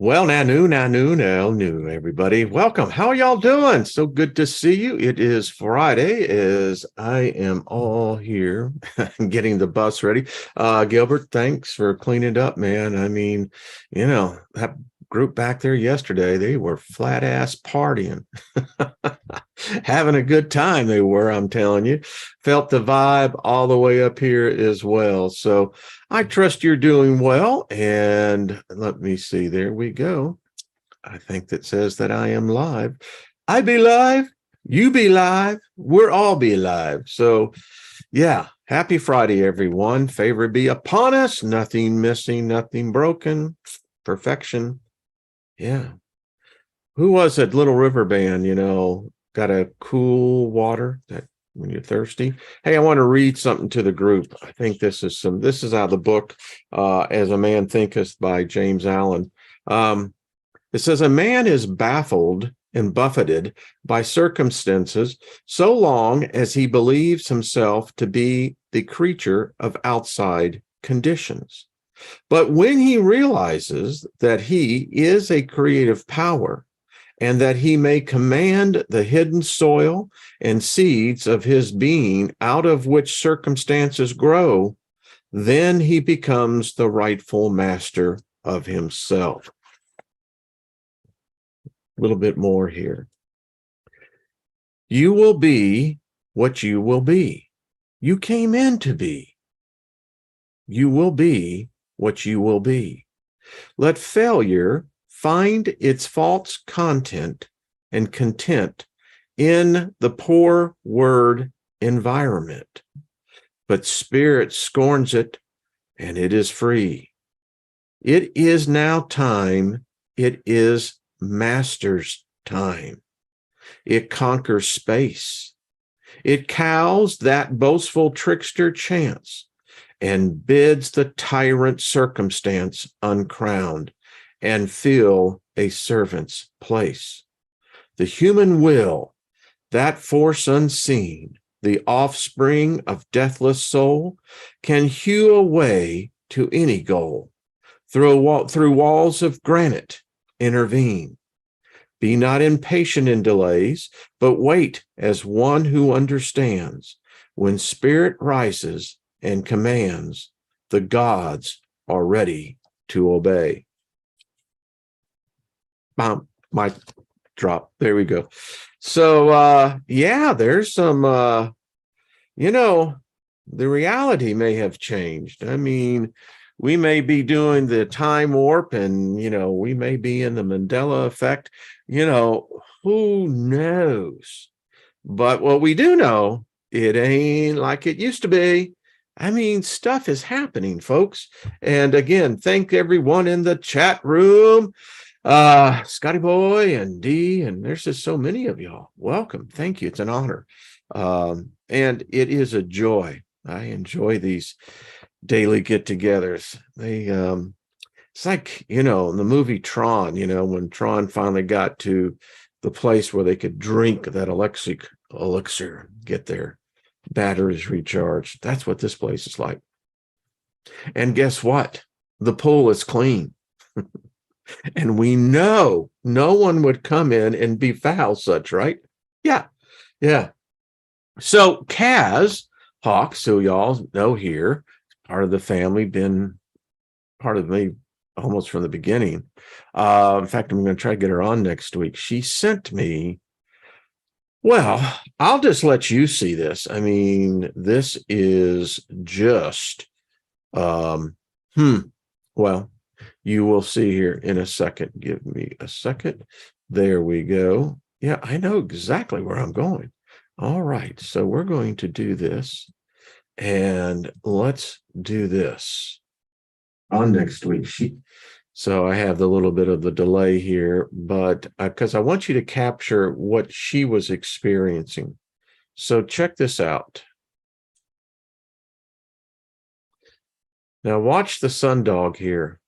Well, now new, everybody. Welcome. How are y'all doing? So good to see you. It is Friday as I am all here getting the bus ready. Gilbert, thanks for cleaning it up, man. I mean, that group back there yesterday, they were flat ass partying. Having a good time, they were, I'm telling you. Felt the vibe all the way up here as well. So I trust you're doing well. And let me see. There we go. I think that says that I am live. I be live. You be live. We're all be live. So, yeah. Happy Friday, everyone. Favor be upon us. Nothing missing, nothing broken. Perfection. Yeah. Who was that Little River band, got a cool water that when you're thirsty? Hey, I want to read something to the group. I think this is out of the book, As a Man Thinketh by James Allen. It says, a man is baffled and buffeted by circumstances so long as he believes himself to be the creature of outside conditions. But when he realizes that he is a creative power, and that he may command the hidden soil and seeds of his being out of which circumstances grow, then he becomes the rightful master of himself. A little bit more here. You will be what you will be. You came in to be. You will be what you will be. Let failure find its false content and content in the poor word environment. But spirit scorns it, and it is free. It is now time. It is master's time. It conquers space. It cows that boastful trickster chance and bids the tyrant circumstance uncrowned and fill a servant's place. The human will, that force unseen, the offspring of deathless soul, can hew a way to any goal. Through walls of granite, intervene. Be not impatient in delays, but wait as one who understands. When spirit rises and commands, the gods are ready to obey. Mic drop. There we go. So, there's some, the reality may have changed. I mean, we may be doing the time warp and, we may be in the Mandela effect, who knows? But what we do know, it ain't like it used to be. I mean, stuff is happening, folks. And again, thank everyone in the chat room. Scotty Boy and Dee, and there's just so many of y'all. Welcome. Thank you. It's an honor. And it is a joy. I enjoy these daily get-togethers. It's like, in the movie Tron, when Tron finally got to the place where they could drink that elixir, get their batteries recharged. That's what this place is like. And guess what? The pool is clean. And we know no one would come in and befoul such, right? Yeah. So Kaz Hawks, who y'all know here, part of the family, been part of me almost from the beginning. In fact, I'm going to try to get her on next week. She sent me, well, I'll just let you see this. I mean, this is just, well, you will see here in a second. Give me a second. There we go. Yeah, I know exactly where I'm going. All right, so we're going to do this, and let's do this on next week. So I have the little bit of the delay here, but because I want you to capture what she was experiencing. So check this out. Now watch the sundog here.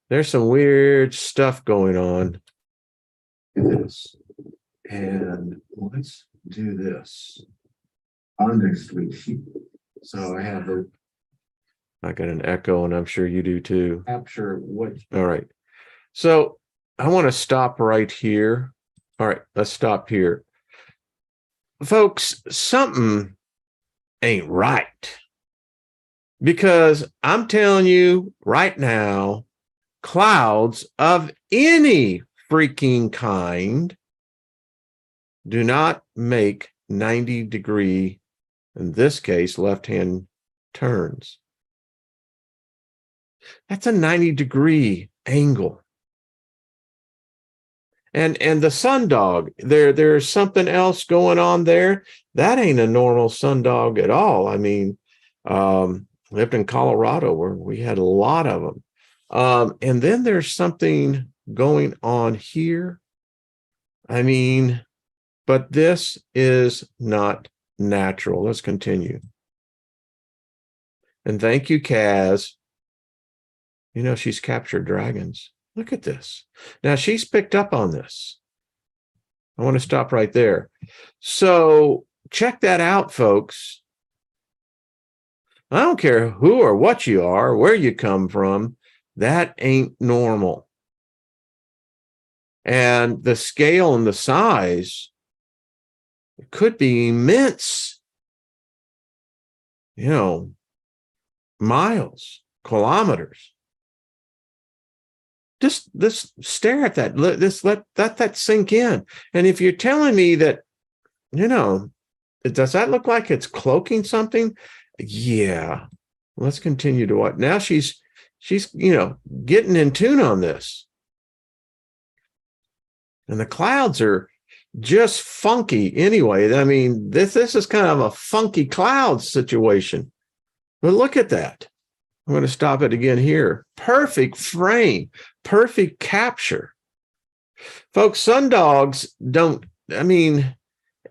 There's some weird stuff going on. This. And let's do this on next week. So I got an echo, and I'm sure you do too. Capture what? All right. So I want to stop right here. All right, let's stop here. Folks, something ain't right. Because I'm telling you right now, clouds of any freaking kind do not make 90-degree, in this case, left-hand turns. That's a 90-degree angle. And the sundog, there's something else going on there. That ain't a normal sundog at all. I mean, lived in Colorado where we had a lot of them. And then there's something going on here. I mean, but this is not natural. Let's continue. And thank you, Kaz. You know, she's captured dragons. Look at this. Now she's picked up on this. I want to stop right there. So check that out, folks. I don't care who or what you are, where you come from, that ain't normal. And the scale and the size could be immense. You know, miles, kilometers. Just stare at that. Let that sink in. And if you're telling me that, you know, does that look like it's cloaking something? Yeah. Let's continue to what now she's you know, getting in tune on this. And the clouds are just funky anyway. I mean, this is kind of a funky cloud situation. But look at that. I'm going to stop it again here. Perfect frame, perfect capture. Folks, sundogs don't, I mean,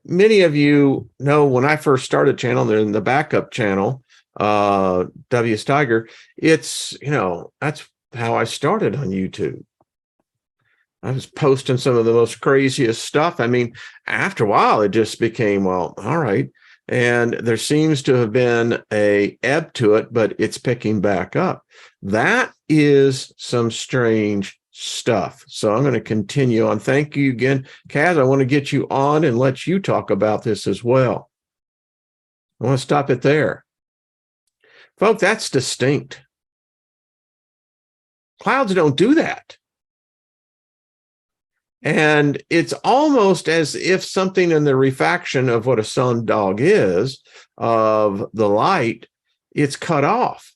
many of you know when I first started channel, they're in the backup channel, W. Steiger, it's, you know, that's how I started on YouTube. I was posting some of the most craziest stuff. I mean, after a while, it just became, well, all right. And there seems to have been a ebb to it, but it's picking back up. That is some strange stuff. So I'm going to continue on. Thank you again, Kaz. I want to get you on and let you talk about this as well. I want to stop it there. Folks, that's distinct. Clouds don't do that. And it's almost as if something in the refraction of what a sundog is, of the light, it's cut off.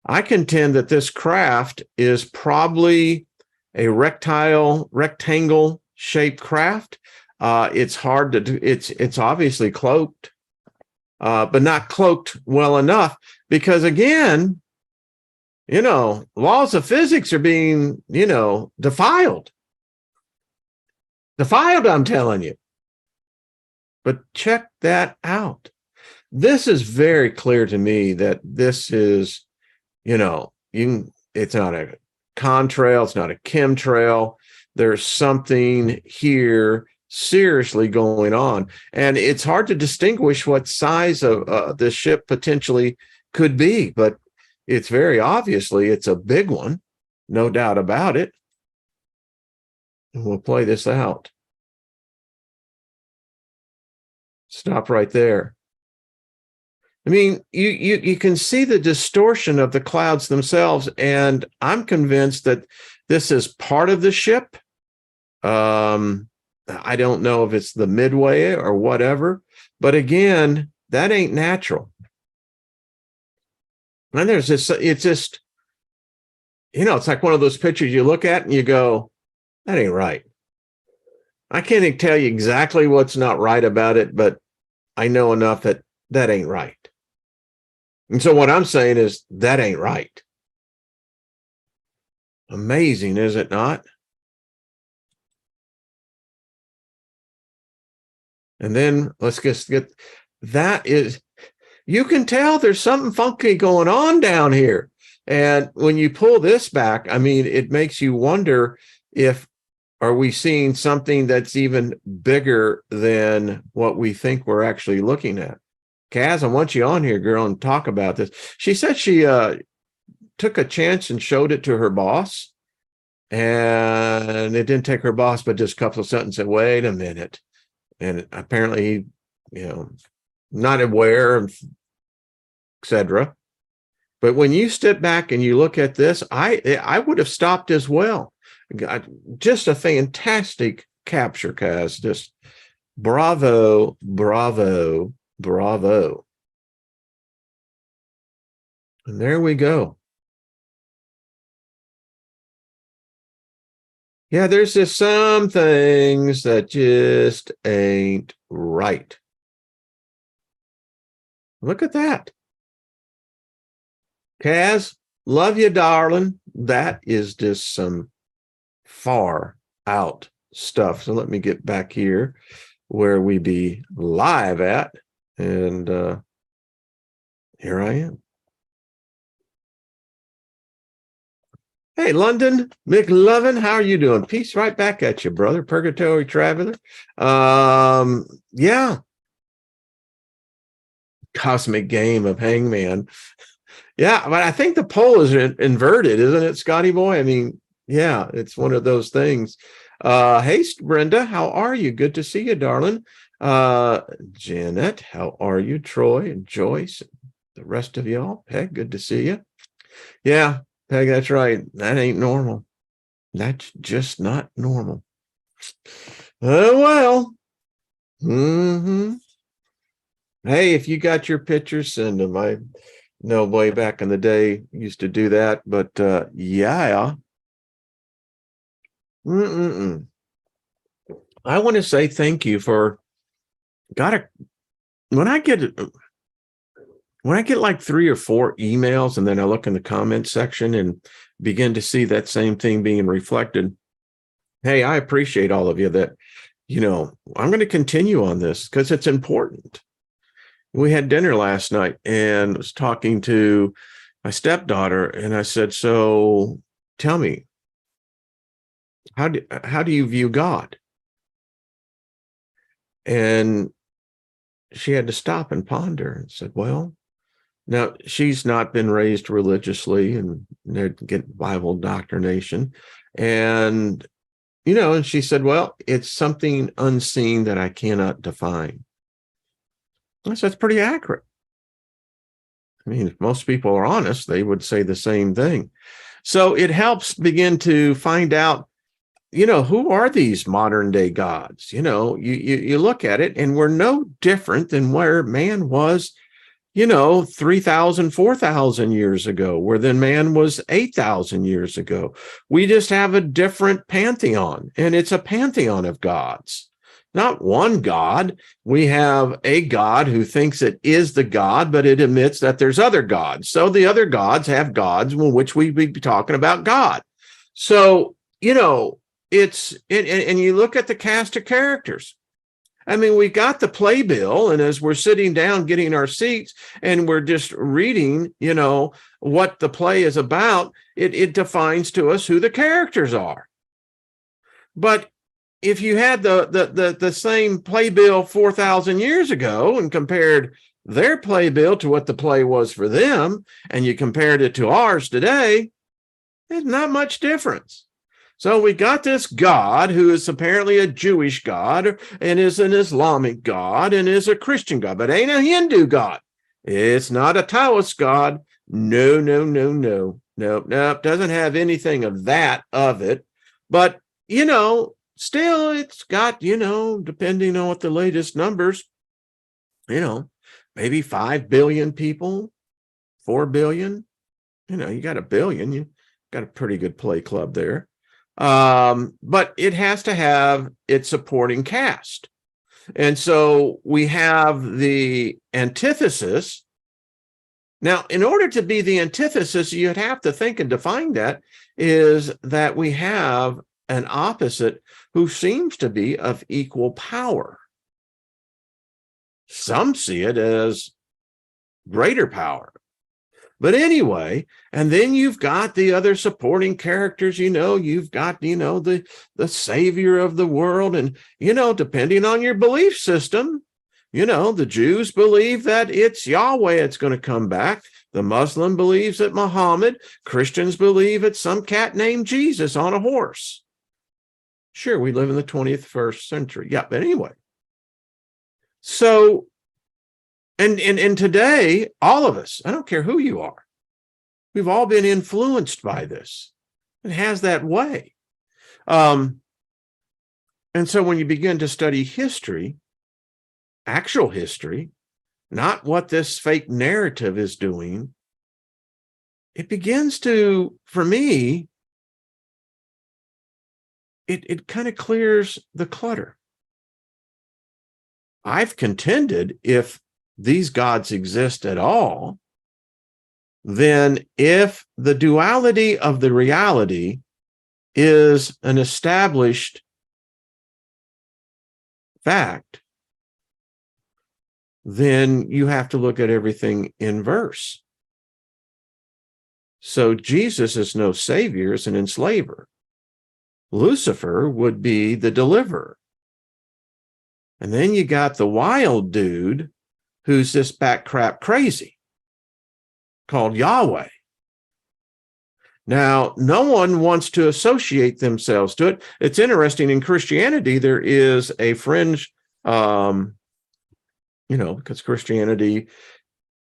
I contend that this craft is probably a rectangle shaped craft. It's hard to do. It's obviously cloaked, but not cloaked well enough because, again, you know, laws of physics are being, you know, defiled. Defiled, I'm telling you. But check that out. This is very clear to me that this is, you know, it's not a contrail, it's not a chemtrail. There's something here seriously going on. And it's hard to distinguish what size of the ship potentially could be, but it's very obviously it's a big one, no doubt about it. And we'll play this out. Stop right there. I mean, you can see the distortion of the clouds themselves, and I'm convinced that this is part of the ship. I don't know if it's the midway or whatever, but again, that ain't natural. And there's this, it's just, you know, it's like one of those pictures you look at and you go, that ain't right. I can't tell you exactly what's not right about it, but I know enough that that ain't right. And so what I'm saying is that ain't right. Amazing, is it not? And then let's just get, that is, you can tell there's something funky going on down here. And when you pull this back, I mean, it makes you wonder if, are we seeing something that's even bigger than what we think we're actually looking at? Kaz, I want you on here, girl, and talk about this. She said she took a chance and showed it to her boss. And it didn't take her boss, but just a couple of sentences said, wait a minute. And apparently, not aware, etc. But when you step back and you look at this, I would have stopped as well. Just a fantastic capture, Kaz. Just bravo, bravo, bravo. And there we go. Yeah, there's just some things that just ain't right. Look at that. Kaz, love you, darling. That is just some far out stuff. So let me get back here where we be live at. And here I am. Hey, London McLovin, how are you doing? Peace right back at you, brother. Purgatory Traveler. Yeah. Cosmic Game of Hangman. Yeah, but I think the poll is inverted, isn't it, Scotty boy? I mean, yeah, it's one of those things. Hey, Brenda, how are you? Good to see you, darling. Janet, how are you? Troy and Joyce, and the rest of y'all. Peg, good to see you. Yeah. Peg, that's right. That ain't normal. That's just not normal. Oh, well. Hey, if you got your pictures, send them. I know way back in the day used to do that, but yeah. I want to say thank you for when I get like 3 or 4 emails and then I look in the comment section and begin to see that same thing being reflected. Hey, I appreciate all of you that, I'm going to continue on this because it's important. We had dinner last night and was talking to my stepdaughter and I said, so tell me, how do you view God? And she had to stop and ponder and said, well, now, she's not been raised religiously and get Bible doctrination. And, and she said, well, it's something unseen that I cannot define. I said, that's pretty accurate. I mean, if most people are honest, they would say the same thing. So it helps begin to find out, who are these modern day gods? You look at it and we're no different than where man was 3,000, 4,000 years ago, where then man was 8,000 years ago. We just have a different pantheon, and it's a pantheon of gods, not one God. We have a God who thinks it is the God, but it admits that there's other gods. So the other gods have gods, which we be talking about God. So, it's, and you look at the cast of characters. I mean, we got the playbill, and as we're sitting down getting our seats and we're just reading, what the play is about, it defines to us who the characters are. But if you had the same playbill 4,000 years ago and compared their playbill to what the play was for them, and you compared it to ours today, there's not much difference. So we got this God who is apparently a Jewish God and is an Islamic God and is a Christian God, but ain't a Hindu God. It's not a Taoist God. No. Doesn't have anything of that of it. But, still it's got, depending on what the latest numbers, maybe 5 billion people, 4 billion. You got a billion, you got a pretty good play club there. But it has to have its supporting cast. And so we have the antithesis. Now, in order to be the antithesis, you'd have to think and define that, is that we have an opposite who seems to be of equal power. Some see it as greater power. But anyway, and then you've got the other supporting characters, you've got, the savior of the world. And, depending on your belief system, the Jews believe that it's Yahweh that's going to come back. The Muslim believes that Muhammad. Christians believe it's some cat named Jesus on a horse. Sure, we live in the 21st century. Yeah, but anyway. So, and today, all of us, I don't care who you are, we've all been influenced by this. It has that way. And so when you begin to study history, actual history, not what this fake narrative is doing, it begins to, for me, it kind of clears the clutter. I've contended if these gods exist at all, then if the duality of the reality is an established fact, then you have to look at everything in verse. So Jesus is no savior, is an enslaver. Lucifer would be the deliverer. And then you got the wild dude who's this back crap crazy called Yahweh. Now, no one wants to associate themselves to it. It's interesting, in Christianity, there is a fringe, because Christianity,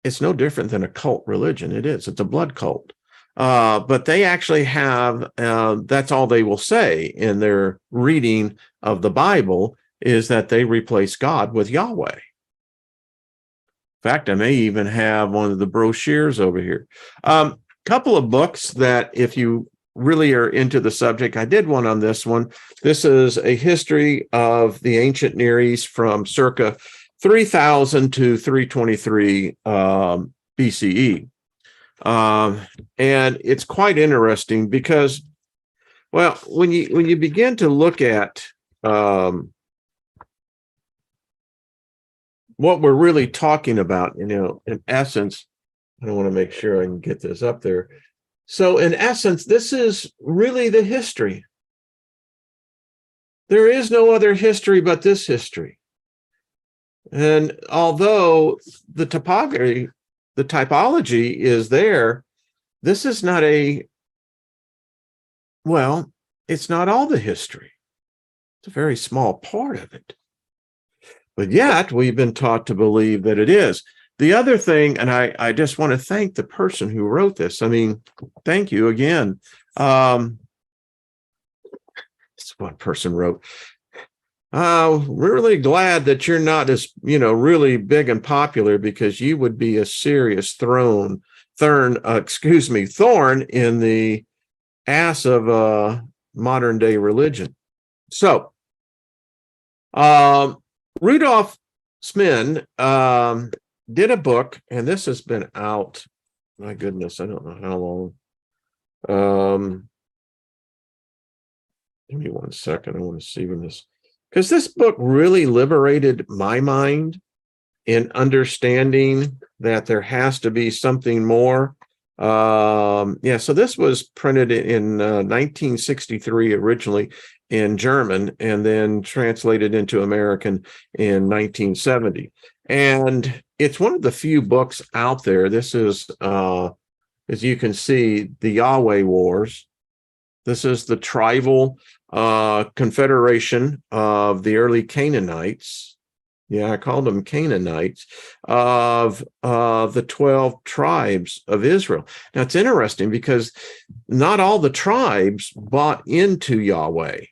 it's no different than a cult religion. It's a blood cult. But they actually have, that's all they will say in their reading of the Bible, is that they replace God with Yahweh. In fact, I may even have one of the brochures over here. Couple of books that, if you really are into the subject, I did one on this one. This is a history of the ancient Near East from circa 3000 to 323 BCE. And it's quite interesting because, well, when you begin to look at what we're really talking about, in essence, I want to make sure I can get this up there. So in essence, this is really the history. There is no other history but this history. And although the typology is there, this is not it's not all the history. It's a very small part of it. But yet we've been taught to believe that it is. The other thing, and I just want to thank the person who wrote this. I mean, thank you again. This one person wrote, we're really glad that you're not as, really big and popular, because you would be a serious thorn in the ass of modern day religion. So, Rudolf Smin did a book, and this has been out, my goodness, I don't know how long. Give me 1 second. I want to see when this, because this book really liberated my mind in understanding that there has to be something more. So this was printed in 1963 originally in German, and then translated into American in 1970. And it's one of the few books out there. This is, as you can see, the Yahweh Wars. This is the tribal confederation of the early Canaanites. Yeah, I called them Canaanites, of the 12 tribes of Israel. Now, it's interesting because not all the tribes bought into Yahweh.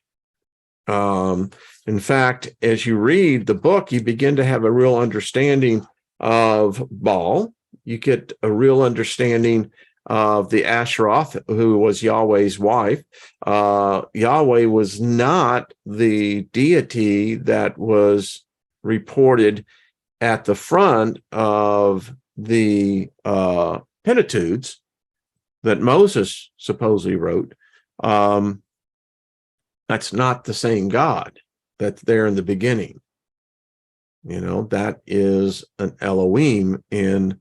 In fact, as you read the book, you begin to have a real understanding of Baal. You get a real understanding of the Asheroth, who was Yahweh's wife. Yahweh was not the deity that was reported at the front of the Pentateuch that Moses supposedly wrote. That's not the same God that's there in the beginning. That is an Elohim and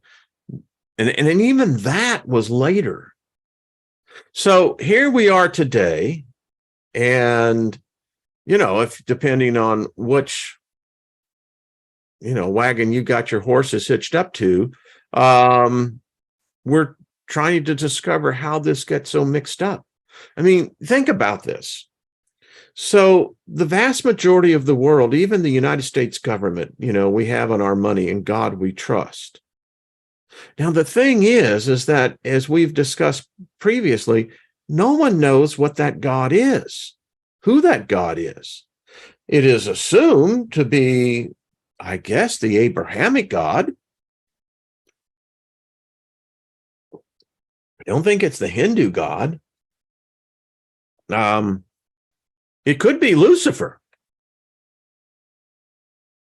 even that was later. So here we are today, and if depending on which wagon you got your horses hitched up to, we're trying to discover how this gets so mixed up. I mean, think about this. So the vast majority of the world, even the United States government, we have on our money, in God we trust. Now, the thing is that, as we've discussed previously, no one knows what that God is, who that God is. It is assumed to be, I guess, the Abrahamic God. I don't think it's the Hindu God. It could be Lucifer.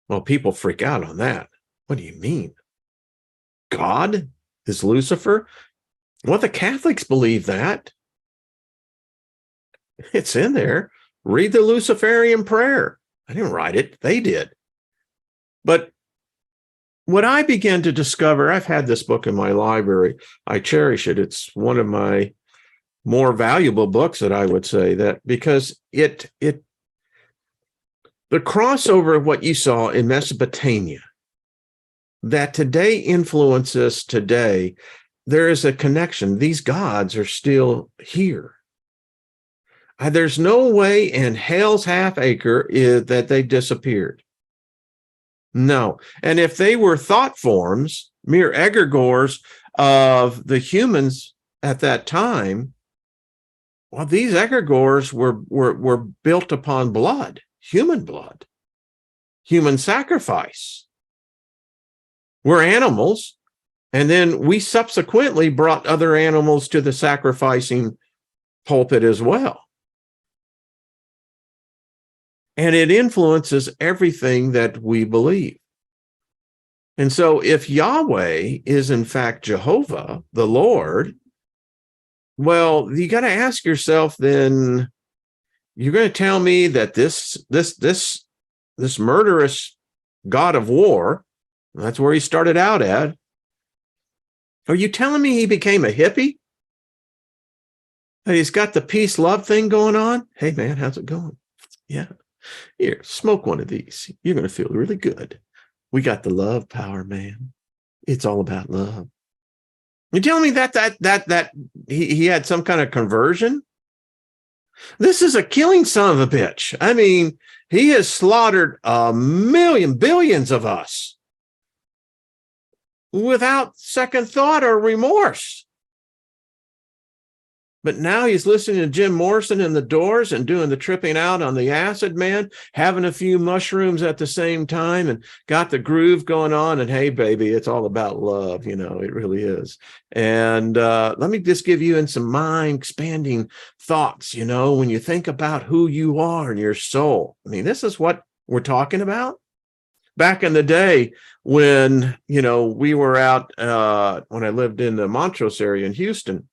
Well, people freak out on that. What do you mean? God is Lucifer? Well, the Catholics believe that. It's in there. Read the Luciferian prayer. I didn't write it. They did. But what I began to discover, I've had this book in my library. I cherish it. It's one of my more valuable books, that I would say, that because the crossover of what you saw in Mesopotamia, that today influences today, there is a connection. These gods are still here. There's no way in hell's half acre that they disappeared. No. And if they were thought forms, mere egregores of the humans at that time, well, these egregores were built upon blood, human sacrifice. We're animals, and then we subsequently brought other animals to the sacrificing pulpit as well. And it influences everything that we believe. And so if Yahweh is in fact Jehovah, the Lord, well, you got to ask yourself, then, you're going to tell me that this murderous God of war, that's where he started out at, are you telling me he became a hippie? That he's got the peace love thing going on? Hey man, how's it going? Yeah. Here, smoke one of these. You're going to feel really good. We got the love power, man. It's all about love. You telling me that he had some kind of conversion? This is a killing son of a bitch. I mean, he has slaughtered billions of us without second thought or remorse. But now he's listening to Jim Morrison and the Doors and doing the tripping out on the acid, man, having a few mushrooms at the same time and got the groove going on. And hey, baby, it's all about love. It really is. And let me just give you some mind expanding thoughts, when you think about who you are and your soul. I mean, this is what we're talking about. Back in the day when, we were out, when I lived in the Montrose area in Houston,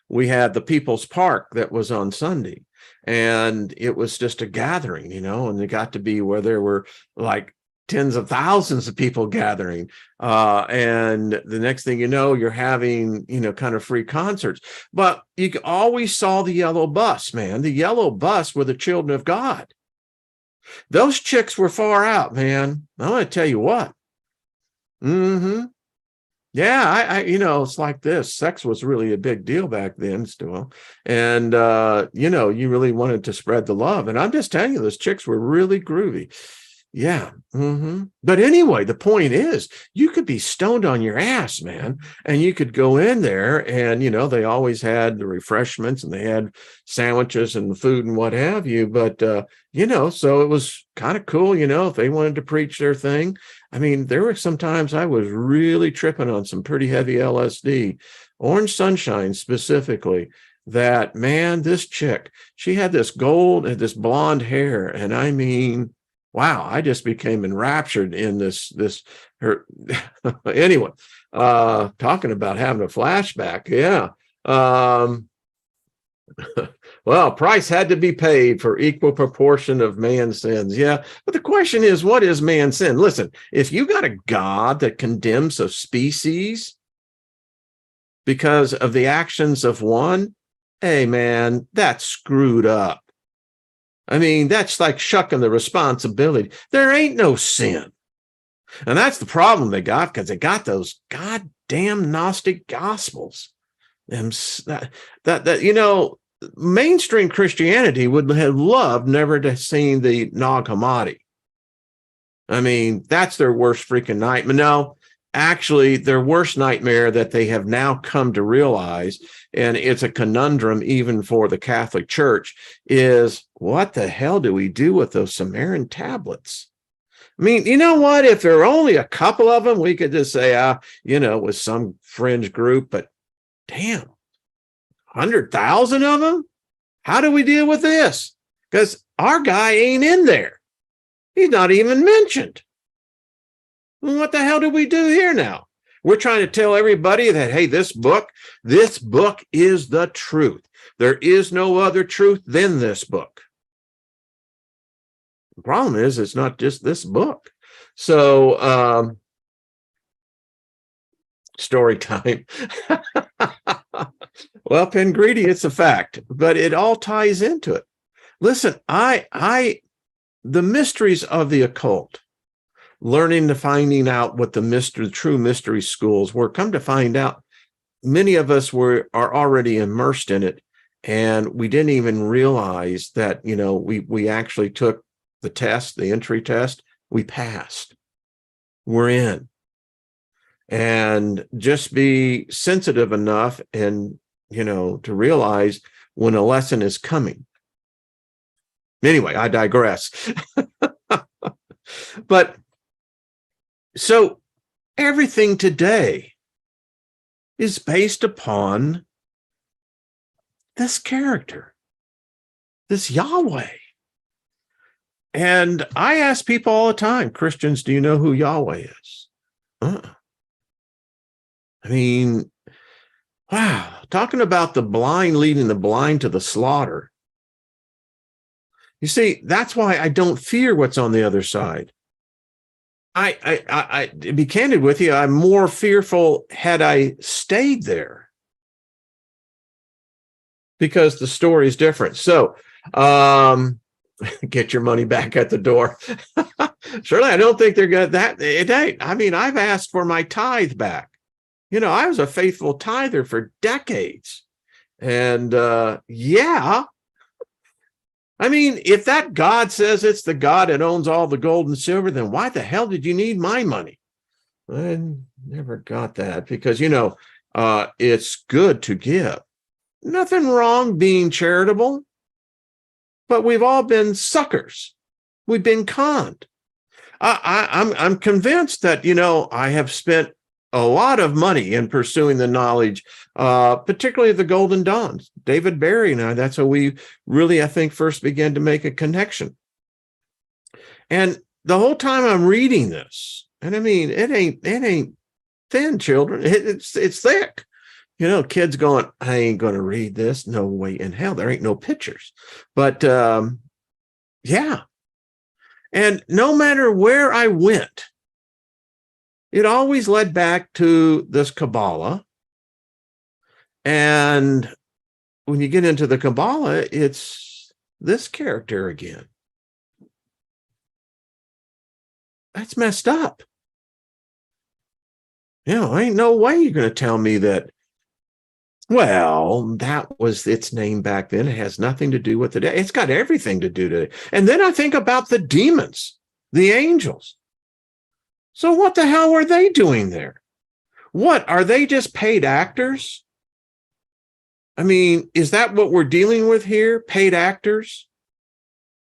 we had the People's Park that was on Sunday, and it was just a gathering, and it got to be where there were like tens of thousands of people gathering. And the next thing you know, you're having, kind of free concerts. But you always saw the yellow bus, man. The yellow bus were the children of God. Those chicks were far out, man. I'm going to tell you what. Yeah, I it's like this. Sex was really a big deal back then still. And, you really wanted to spread the love. And I'm just telling you, those chicks were really groovy. Yeah. But anyway, the point is, you could be stoned on your ass, man. And you could go in there and, they always had the refreshments and they had sandwiches and food and what have you. But, so it was kind of cool, if they wanted to preach their thing. I mean, there were some times I was really tripping on some pretty heavy LSD, Orange Sunshine specifically, that, man, this chick, she had this blonde hair. And I mean, wow, I just became enraptured in her. Anyway, talking about having a flashback. Yeah. Well, price had to be paid for equal proportion of man's sins. Yeah. But the question is, what is man's sin? Listen, if you got a God that condemns a species because of the actions of one, hey, man, that's screwed up. I mean, that's like shucking the responsibility. There ain't no sin. And that's the problem they got, because they got those God damn Gnostic Gospels. That you know, mainstream Christianity would have loved never to seen the Nag Hammadi. I mean, that's their worst freaking nightmare. No, actually, their worst nightmare that they have now come to realize, and it's a conundrum even for the Catholic Church, is what the hell do we do with those Sumerian tablets? I mean, you know what? If there are only a couple of them, we could just say, you know, with some fringe group, but damn, 100,000 of them? How do we deal with this? Because our guy ain't in there. He's not even mentioned. What the hell do we do here now? We're trying to tell everybody that, hey, this book is the truth. There is no other truth than this book. The problem is, it's not just this book. So, story time. Well, Pengredi, it's a fact, but it all ties into it. Listen, the mysteries of the occult, learning to finding out what the true mystery schools were, come to find out, many of us are already immersed in it, and we didn't even realize that, you know, we actually took the test, the entry test, we passed. We're in. And just be sensitive enough and, you know, to realize when a lesson is coming. Anyway, I digress. But so everything today is based upon this character, this Yahweh. And I ask people all the time, Christians, do you know who Yahweh is? I mean, wow, talking about the blind leading the blind to the slaughter. You see, that's why I don't fear what's on the other side. I to be candid with you, I'm more fearful had I stayed there, because the story is different. So, get your money back at the door. Surely, I don't think they're going to that. It ain't. I mean, I've asked for my tithe back. You know, I was a faithful tither for decades. And yeah, I mean, if that God says it's the God that owns all the gold and silver, then why the hell did you need my money? I never got that, because, you know, it's good to give. Nothing wrong being charitable, but we've all been suckers. We've been conned. I'm convinced that, you know, I have spent a lot of money in pursuing the knowledge, particularly the Golden Dawns. David Barry and I, that's how we really, I think, first began to make a connection. And the whole time I'm reading this, and I mean, it ain't thin, children. It's thick. You know, kids going, I ain't going to read this. No way in hell. There ain't no pictures. But yeah. And no matter where I went, it always led back to this Kabbalah. And when you get into the Kabbalah, it's this character again. That's messed up. You know, ain't no way you're going to tell me that, well, that was its name back then. It has nothing to do with today. It's got everything to do today. And then I think about the demons, the angels. So what the hell were they doing there? What, are they just paid actors? I mean, is that what we're dealing with here? Paid actors?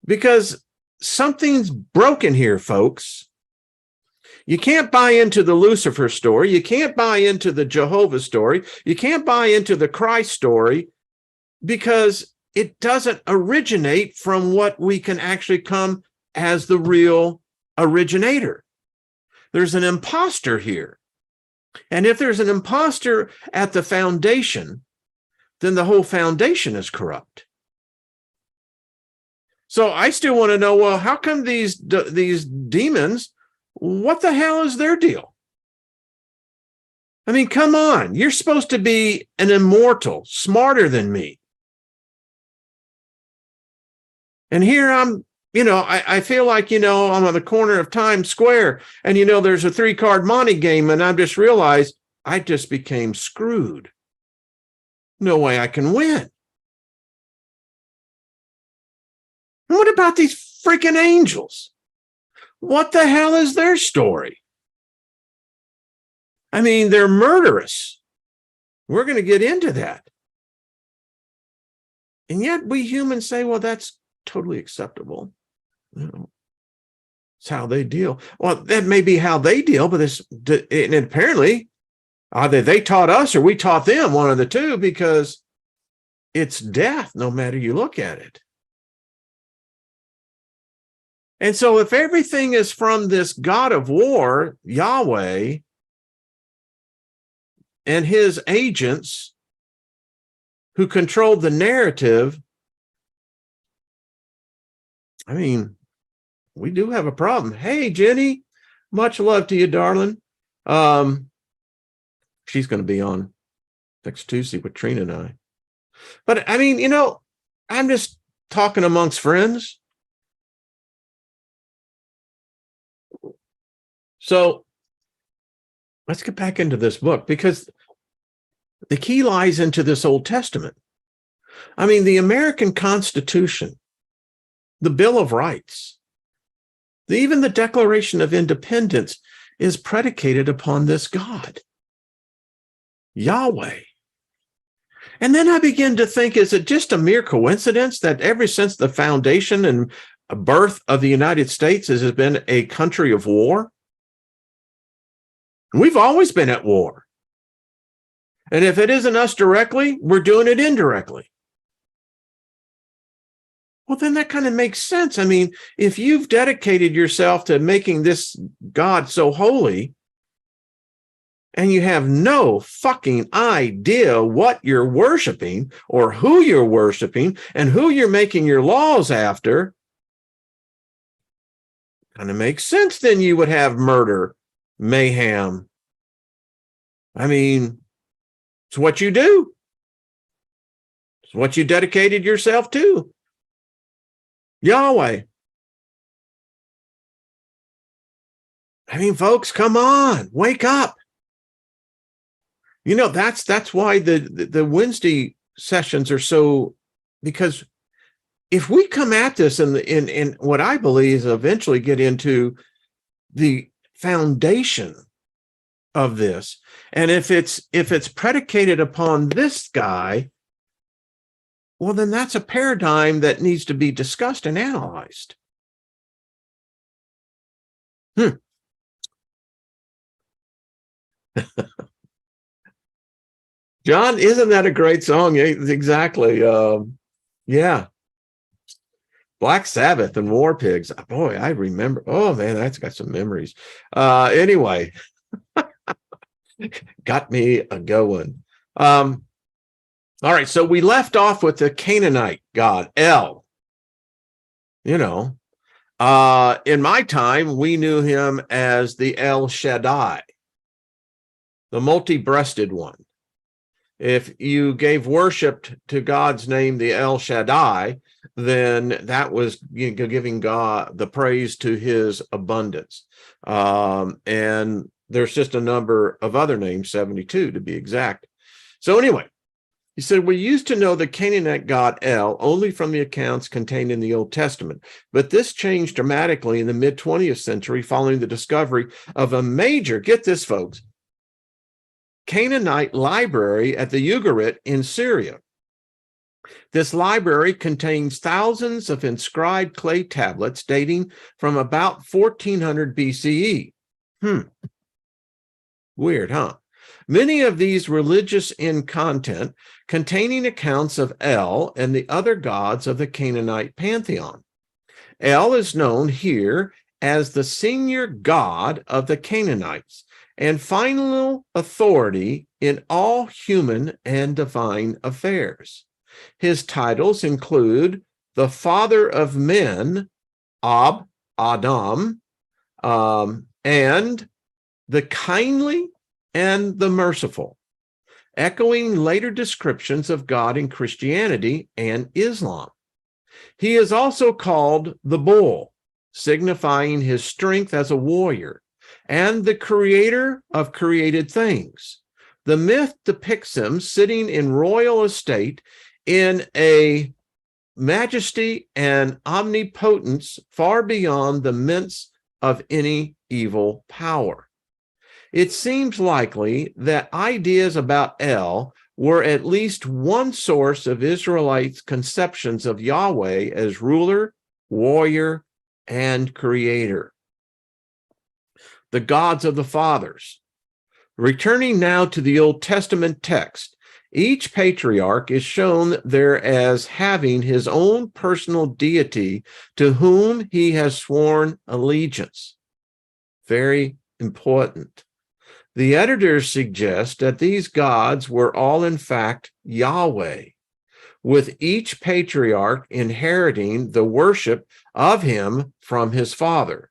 Because something's broken here, folks. You can't buy into the Lucifer story. You can't buy into the Jehovah story. You can't buy into the Christ story, because it doesn't originate from what we can actually come as the real originator. There's an imposter here. And if there's an imposter at the foundation, then the whole foundation is corrupt. So I still want to know, well, how come these demons, what the hell is their deal? I mean, come on. You're supposed to be an immortal, smarter than me. And here I'm, you know, I feel like, you know, I'm on the corner of Times Square and, you know, there's a 3-card Monte game, and I've just realized I just became screwed. No way I can win. And what about these freaking angels? What the hell is their story? I mean, they're murderous. We're going to get into that. And yet we humans say, well, that's totally acceptable. You know, it's how they deal. Well, that may be how they deal, but and apparently either they taught us or we taught them, one of the two, because it's death no matter you look at it. And so if everything is from this God of war, Yahweh, and his agents who controlled the narrative, I mean, we do have a problem. Hey, Jenny, much love to you, darling. She's going to be on next Tuesday with Trina and I. But I mean, I'm just talking amongst friends. So let's get back into this book, because the key lies into this Old Testament. I mean, the American Constitution, the Bill of Rights, even the Declaration of Independence is predicated upon this God, Yahweh. And then I begin to think, is it just a mere coincidence that ever since the foundation and birth of the United States has been a country of war? We've always been at war. And if it isn't us directly, we're doing it indirectly. Well, then that kind of makes sense. I mean, if you've dedicated yourself to making this God so holy, and you have no fucking idea what you're worshiping or who you're worshiping and who you're making your laws after, kind of makes sense. Then you would have murder, mayhem. I mean, it's what you do. It's what you dedicated yourself to. Yahweh. I mean, folks, come on, wake up. That's why the Wednesday sessions are so, because if we come at this in what I believe is eventually get into the foundation of this, and if it's predicated upon this guy, well, then that's a paradigm that needs to be discussed and analyzed. John, isn't that a great song? Exactly. Yeah. Black Sabbath and War Pigs. Boy, I remember. Oh, man, that's got some memories. Anyway, got me a going. All right, so we left off with the Canaanite god, El. In my time, we knew him as the El Shaddai, the multi-breasted one. If you gave worship to God's name, the El Shaddai, then that was giving God the praise to his abundance. And there's just a number of other names, 72 to be exact. So anyway, he said, we used to know the Canaanite god El only from the accounts contained in the Old Testament, but this changed dramatically in the mid-20th century following the discovery of a major, get this folks, Canaanite library at the Ugarit in Syria. This library contains thousands of inscribed clay tablets dating from about 1400 BCE. Weird, huh? Many of these religious in content, containing accounts of El and the other gods of the Canaanite pantheon. El is known here as the senior god of the Canaanites and final authority in all human and divine affairs. His titles include the father of men, Adam, and the kindly and the merciful, echoing later descriptions of God in Christianity and Islam. He is also called the bull, signifying his strength as a warrior, and the creator of created things, The myth depicts him sitting in royal estate in a majesty and omnipotence far beyond the mints of any evil power. It seems likely that ideas about El were at least one source of Israelites' conceptions of Yahweh as ruler, warrior, and creator. The gods of the fathers. Returning now to the Old Testament text, each patriarch is shown there as having his own personal deity to whom he has sworn allegiance. Very important. The editors suggest that these gods were all in fact Yahweh, with each patriarch inheriting the worship of him from his father.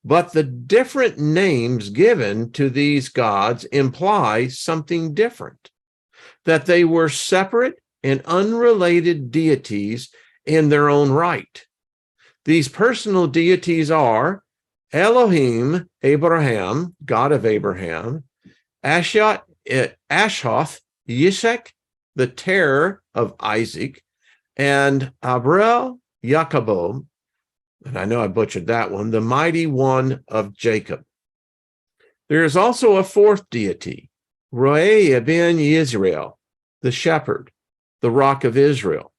But the different names given to these gods imply something different, that they were separate and unrelated deities in their own right. These personal deities are Elohim, Abraham, God of Abraham, Ashoth, Yishak, the terror of Isaac, and Abrel, Jacob, and I know I butchered that one, the mighty one of Jacob. There is also a fourth deity, Roe ben Israel, the shepherd, the rock of Israel.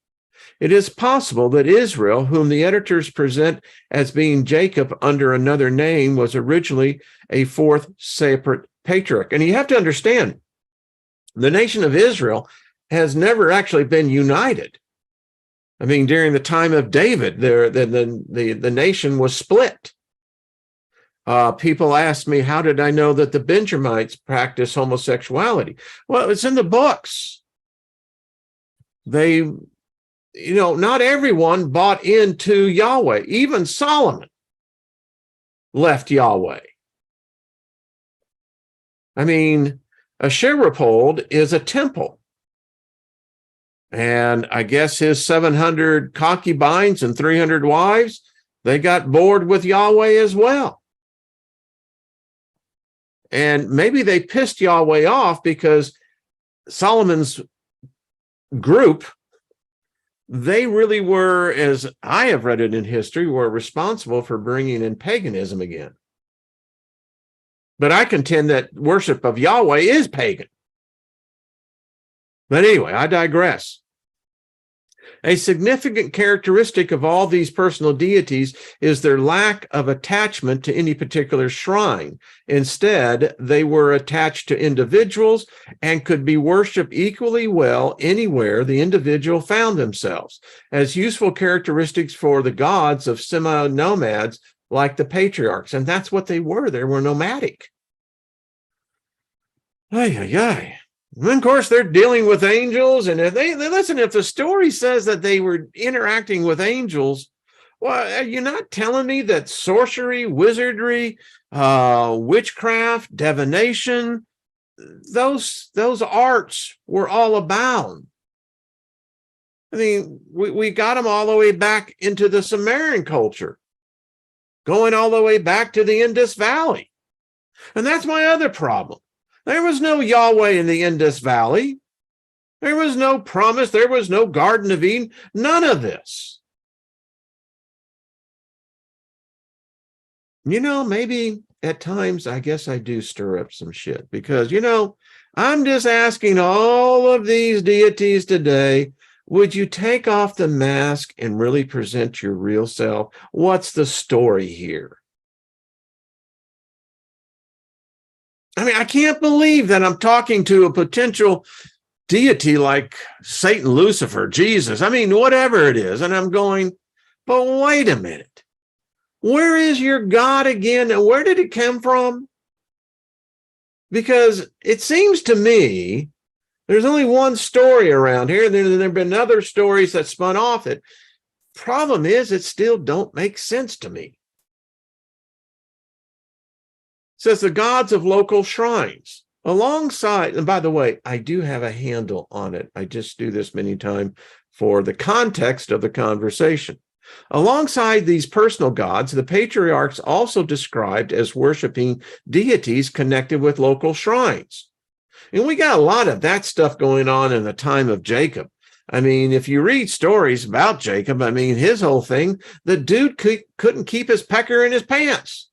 It is possible that Israel, whom the editors present as being Jacob under another name, was originally a fourth separate patriarch. And you have to understand, the nation of Israel has never actually been united. I mean, during the time of David, the nation was split. People ask me, how did I know that the Benjamites practice homosexuality? Well, it's in the books. Not everyone bought into Yahweh. Even Solomon left Yahweh. I mean, a Sherapold is a temple. And I guess his 700 concubines and 300 wives, they got bored with Yahweh as well. And maybe they pissed Yahweh off because Solomon's group, they really were, as I have read it in history, were responsible for bringing in paganism again. But I contend that worship of Yahweh is pagan. But anyway, I digress. A significant characteristic of all these personal deities is their lack of attachment to any particular shrine. Instead, they were attached to individuals and could be worshipped equally well anywhere the individual found themselves, as useful characteristics for the gods of semi-nomads like the patriarchs. And that's what they were. They were nomadic. And of course, they're dealing with angels. And if if the story says that they were interacting with angels, well, you're not telling me that sorcery, wizardry, witchcraft, divination, those arts were all abound. I mean, we got them all the way back into the Sumerian culture, going all the way back to the Indus Valley. And that's my other problem. There was no Yahweh in the Indus Valley. There was no promise. There was no Garden of Eden. None of this. Maybe at times, I guess I do stir up some shit because, I'm just asking all of these deities today, would you take off the mask and really present your real self? What's the story here? I mean, I can't believe that I'm talking to a potential deity like Satan, Lucifer, Jesus. I mean, whatever it is. And I'm going, but wait a minute. Where is your God again? And where did it come from? Because it seems to me there's only one story around here. There have been other stories that spun off it. Problem is, it still don't make sense to me. Says the gods of local shrines alongside, and by the way, I do have a handle on it. I just do this many times for the context of the conversation. Alongside these personal gods, the patriarchs also described as worshiping deities connected with local shrines. And we got a lot of that stuff going on in the time of Jacob. I mean, if you read stories about Jacob, I mean, his whole thing, the dude couldn't keep his pecker in his pants.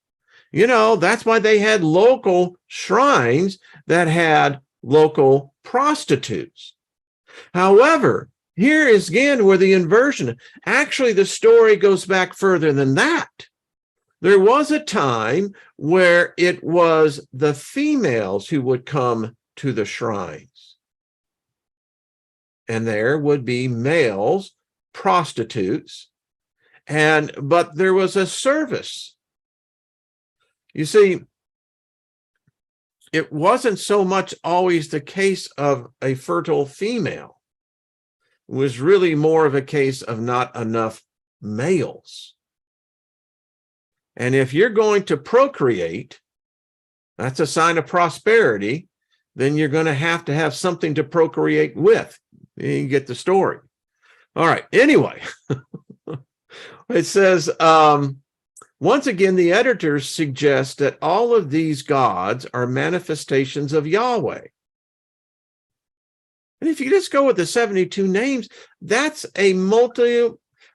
You know, that's why they had local shrines that had local prostitutes. However, here is again where the inversion, actually the story goes back further than that. There was a time where it was the females who would come to the shrines. And there would be males, prostitutes, but there was a service. You see, it wasn't so much always the case of a fertile female. It was really more of a case of not enough males. And if you're going to procreate, that's a sign of prosperity, then you're going to have something to procreate with. You get the story. All right. Anyway, it says, once again, the editors suggest that all of these gods are manifestations of Yahweh. And if you just go with the 72 names, that's a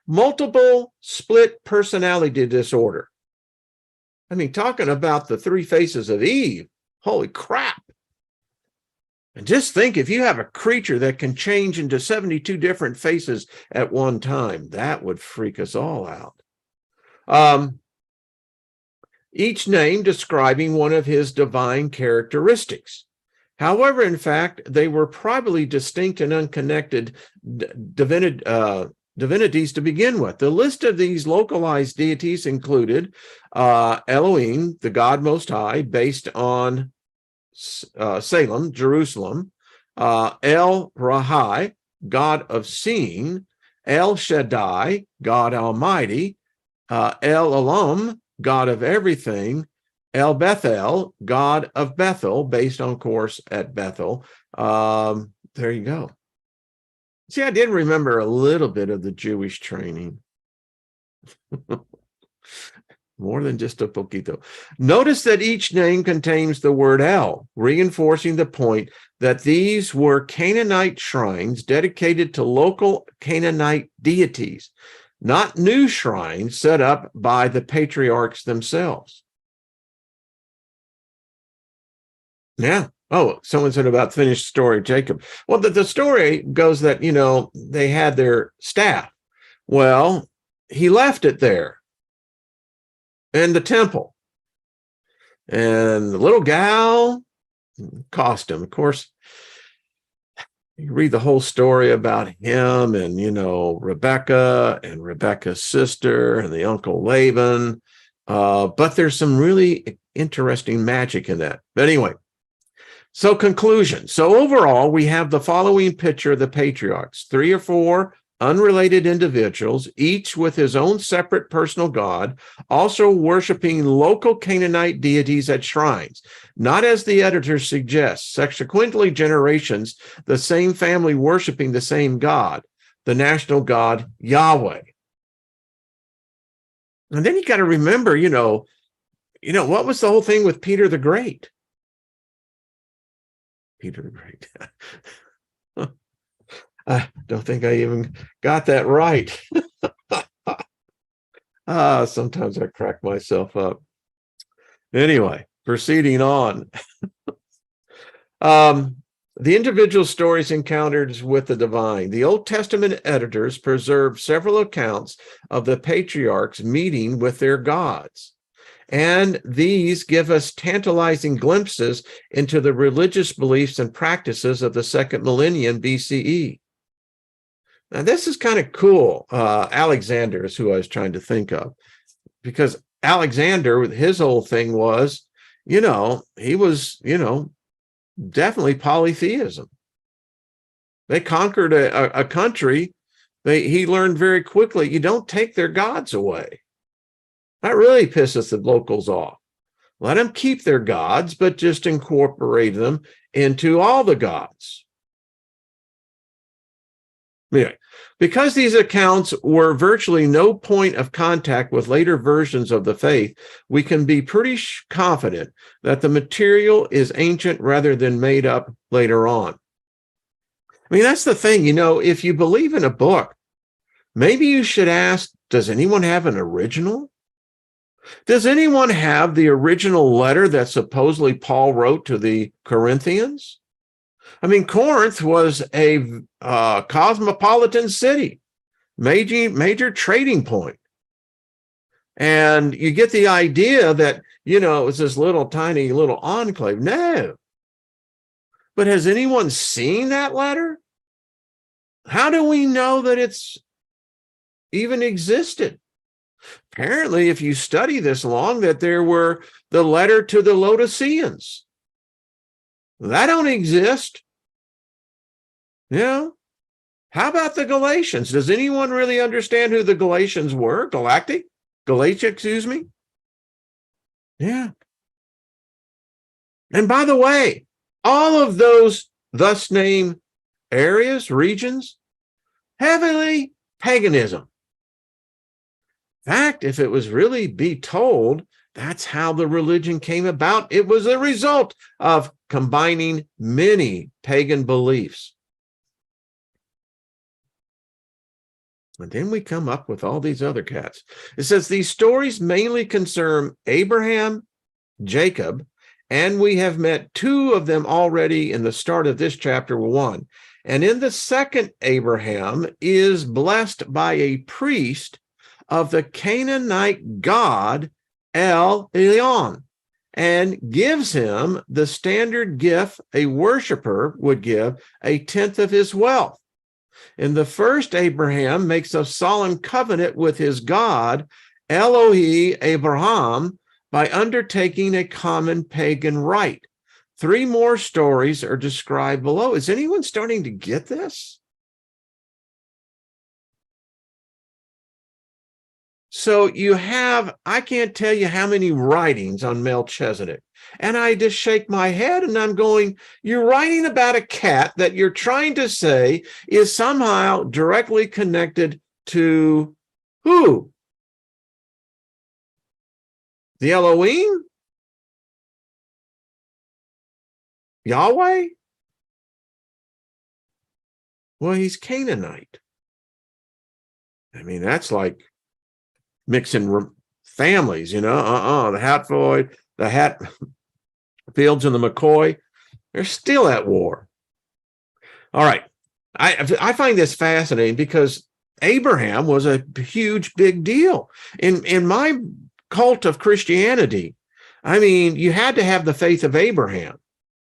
multiple split personality disorder. I mean, talking about the three faces of Eve, holy crap. And just think, if you have a creature that can change into 72 different faces at one time, that would freak us all out. Each name describing one of his divine characteristics. However, in fact, they were probably distinct and unconnected divinities to begin with. The list of these localized deities included Elohim, the God Most High, based on Salem, Jerusalem, El Rahai, God of seeing, El Shaddai, God Almighty, El Olam, God of everything, El Bethel, God of Bethel, based on course at Bethel. There you go. See, I did remember a little bit of the Jewish training. More than just a poquito. Notice that each name contains the word El, reinforcing the point that these were Canaanite shrines dedicated to local Canaanite deities, not new shrines set up by the patriarchs themselves. Yeah. Oh, someone said about finished story of Jacob. Well, the story goes that, you know, they had their staff. Well, he left it there in the temple. And the little gal cost him. Of course, you read the whole story about him and, you know, Rebecca and Rebecca's sister and the Uncle Laban. But there's some really interesting magic in that. But anyway. So conclusion. So overall, we have the following picture of the patriarchs: 3 or 4 unrelated individuals, each with his own separate personal god, also worshiping local Canaanite deities at shrines. Not, as the editor suggests, subsequently generations, the same family worshiping the same god, the national god Yahweh. And then you got to remember, you know, what was the whole thing with Peter the Great? Peter the Great. I don't think I even got that right. Sometimes I crack myself up. Anyway, proceeding on. The individual stories encounters with the divine. The Old Testament editors preserve several accounts of the patriarchs meeting with their gods. And these give us tantalizing glimpses into the religious beliefs and practices of the second millennium BCE. Now, this is kind of cool. Alexander is who I was trying to think of, because Alexander, his whole thing was, he was, definitely polytheism. They conquered a country. He learned very quickly, you don't take their gods away. That really pisses the locals off. Let them keep their gods, but just incorporate them into all the gods. Anyway, because these accounts were virtually no point of contact with later versions of the faith, we can be pretty confident that the material is ancient rather than made up later on. I mean, that's the thing, if you believe in a book, maybe you should ask, does anyone have an original? Does anyone have the original letter that supposedly Paul wrote to the Corinthians? I mean, Corinth was a cosmopolitan city, major trading point. And you get the idea that, it was this tiny little enclave. No. But has anyone seen that letter? How do we know that it's even existed? Apparently, if you study this long, that there were the letter to the Laodiceans. That don't exist. How about the Galatians? Does anyone really understand who the Galatians were? Galatia, excuse me. Yeah. And by the way, all of those thus named areas, regions, heavily paganism. In fact, if it was really be told, that's how the religion came about. It was a result of combining many pagan beliefs. And then we come up with all these other cats. It says these stories mainly concern Abraham, Jacob, and we have met two of them already in the start of this chapter 1. And in the second, Abraham is blessed by a priest of the Canaanite god El Elyon, and gives him the standard gift a worshiper would give, a tenth of his wealth. In the first, Abraham makes a solemn covenant with his God, Elohi Abraham, by undertaking a common pagan rite. 3 more stories are described below. Is anyone starting to get this? So you have, I can't tell you how many writings on Melchizedek. And I just shake my head and I'm going, you're writing about a cat that you're trying to say is somehow directly connected to who? The Elohim? Yahweh? Well, he's Canaanite. I mean, that's like mixing families, the Hatfield, the Hatfields and the McCoy, they're still at war. All right. I find this fascinating because Abraham was a huge, big deal. In my cult of Christianity, I mean, you had to have the faith of Abraham,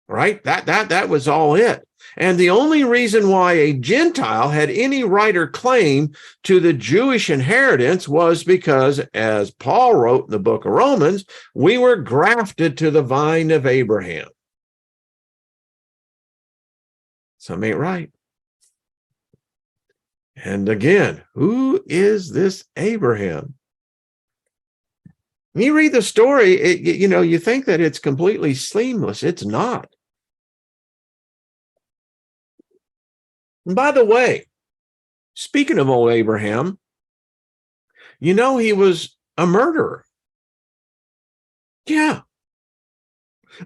right? That was all it. And the only reason why a Gentile had any right or claim to the Jewish inheritance was because, as Paul wrote in the book of Romans, we were grafted to the vine of Abraham. Something ain't right. And again, who is this Abraham? When you read the story, you think that it's completely seamless. It's not. And by the way, speaking of old Abraham, he was a murderer. Yeah.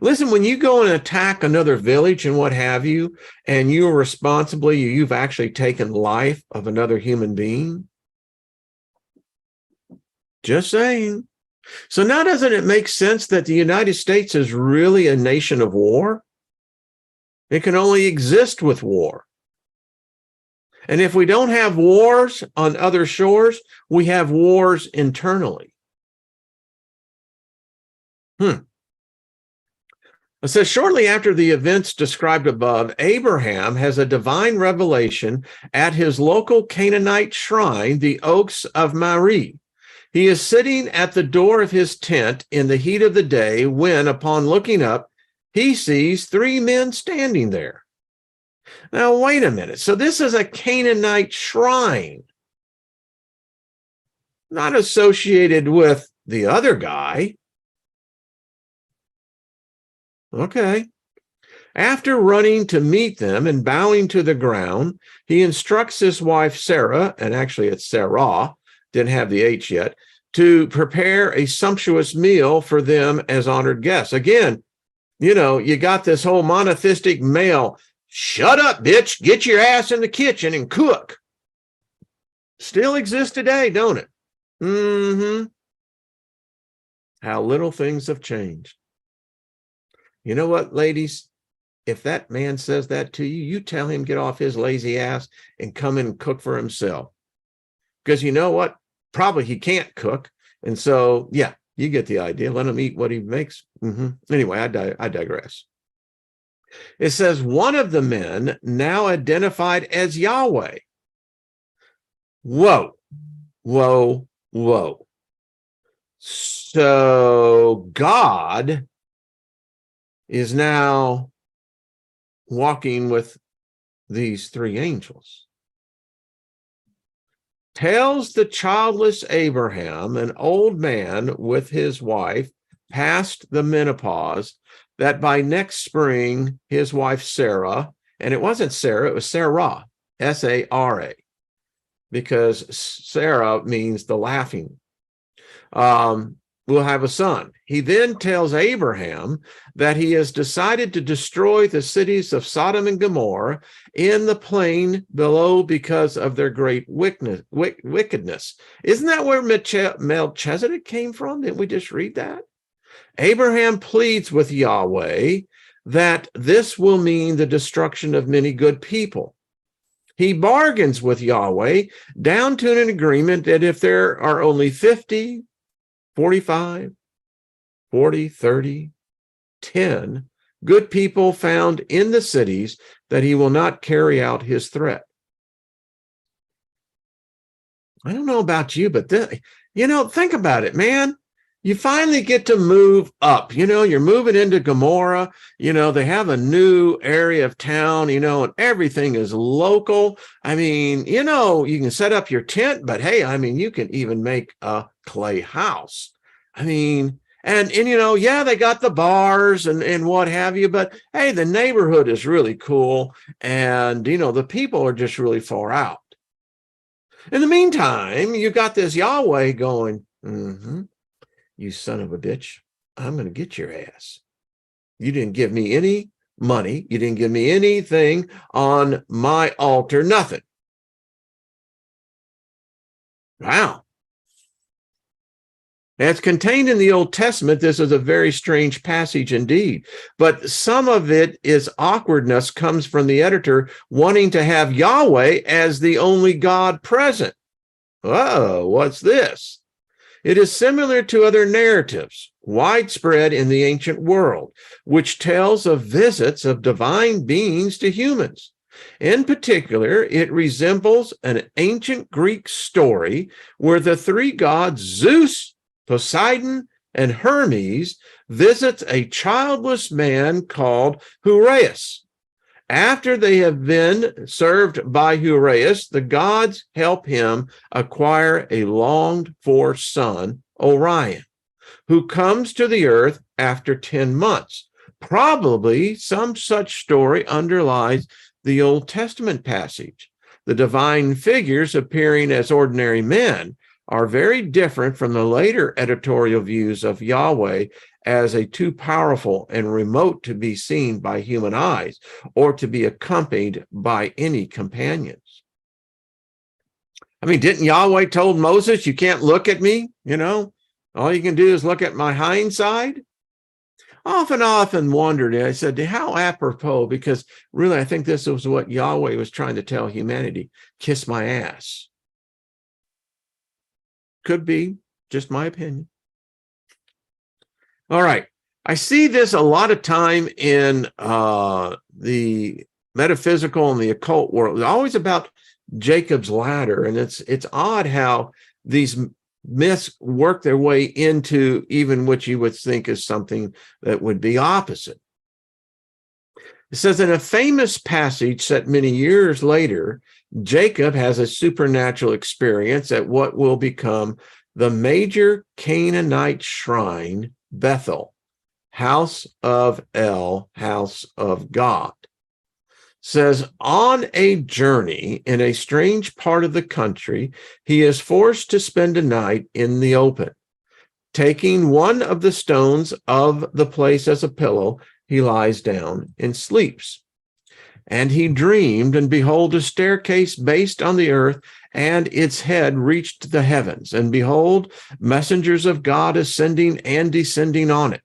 Listen, when you go and attack another village and what have you, and you've actually taken life of another human being. Just saying. So now doesn't it make sense that the United States is really a nation of war? It can only exist with war. And if we don't have wars on other shores, we have wars internally. It says, shortly after the events described above, Abraham has a divine revelation at his local Canaanite shrine, the Oaks of Mamre. He is sitting at the door of his tent in the heat of the day when, upon looking up, he sees 3 men standing there. Now, wait a minute. So this is a Canaanite shrine, not associated with the other guy. Okay. After running to meet them and bowing to the ground, he instructs his wife Sarah, and actually it's Sarah, didn't have the H yet, to prepare a sumptuous meal for them as honored guests. Again, you know, you got this whole monotheistic male, shut up, bitch, get your ass in the kitchen and cook. Still exists today, don't it? Mm-hmm. How little things have changed. You know what, ladies? If that man says that to you, you tell him get off his lazy ass and come in and cook for himself. Because you know what? Probably he can't cook. And so, yeah, you get the idea. Let him eat what he makes. Anyway, I digress. It says, one of the men now identified as Yahweh. Whoa, whoa, whoa. So God is now walking with these three angels. Tells the childless Abraham, an old man with his wife, past the menopause, that by next spring, his wife Sarah, and it wasn't Sarah, it was Sarah, S-A-R-A, because Sarah means the laughing, will have a son. He then tells Abraham that he has decided to destroy the cities of Sodom and Gomorrah in the plain below because of their great wickedness. Isn't that where Melchizedek came from? Didn't we just read that? Abraham pleads with Yahweh that this will mean the destruction of many good people. He bargains with Yahweh down to an agreement that if there are only 50, 45, 40, 30, 10 good people found in the cities, that he will not carry out his threat. I don't know about you, but think about it, man. You finally get to move up. You're moving into Gomorrah. They have a new area of town, and everything is local. I mean, you can set up your tent, but hey, you can even make a clay house. And yeah, they got the bars and what have you, but hey, the neighborhood is really cool. And, the people are just really far out. In the meantime, you got this Yahweh going, you son of a bitch, I'm going to get your ass. You didn't give me any money. You didn't give me anything on my altar, nothing. Wow. As contained in the Old Testament, this is a very strange passage indeed. But some of it is awkwardness comes from the editor wanting to have Yahweh as the only God present. Oh, what's this? It is similar to other narratives widespread in the ancient world, which tells of visits of divine beings to humans. In particular, it resembles an ancient Greek story where the three gods, Zeus, Poseidon, and Hermes, visits a childless man called Uraeus. After they have been served by Uraeus, the gods help him acquire a longed-for son, Orion, who comes to the earth after 10 months. Probably some such story underlies the Old Testament passage. The divine figures appearing as ordinary men are very different from the later editorial views of Yahweh as a too powerful and remote to be seen by human eyes or to be accompanied by any companions. Didn't Yahweh told Moses, you can't look at me, all you can do is look at my hind side? Often wondered, I said, how apropos, because really I think this was what Yahweh was trying to tell humanity, kiss my ass. Could be, just my opinion. All right. I see this a lot of time in the metaphysical and the occult world. It's always about Jacob's ladder. And it's odd how these myths work their way into even what you would think is something that would be opposite. It says in a famous passage set many years later, Jacob has a supernatural experience at what will become the major Canaanite shrine, Bethel, house of El, house of God. Says, on a journey in a strange part of the country, he is forced to spend a night in the open. Taking one of the stones of the place as a pillow, he lies down and sleeps. And he dreamed, and behold, a staircase based on the earth, and its head reached the heavens. And behold, messengers of God ascending and descending on it.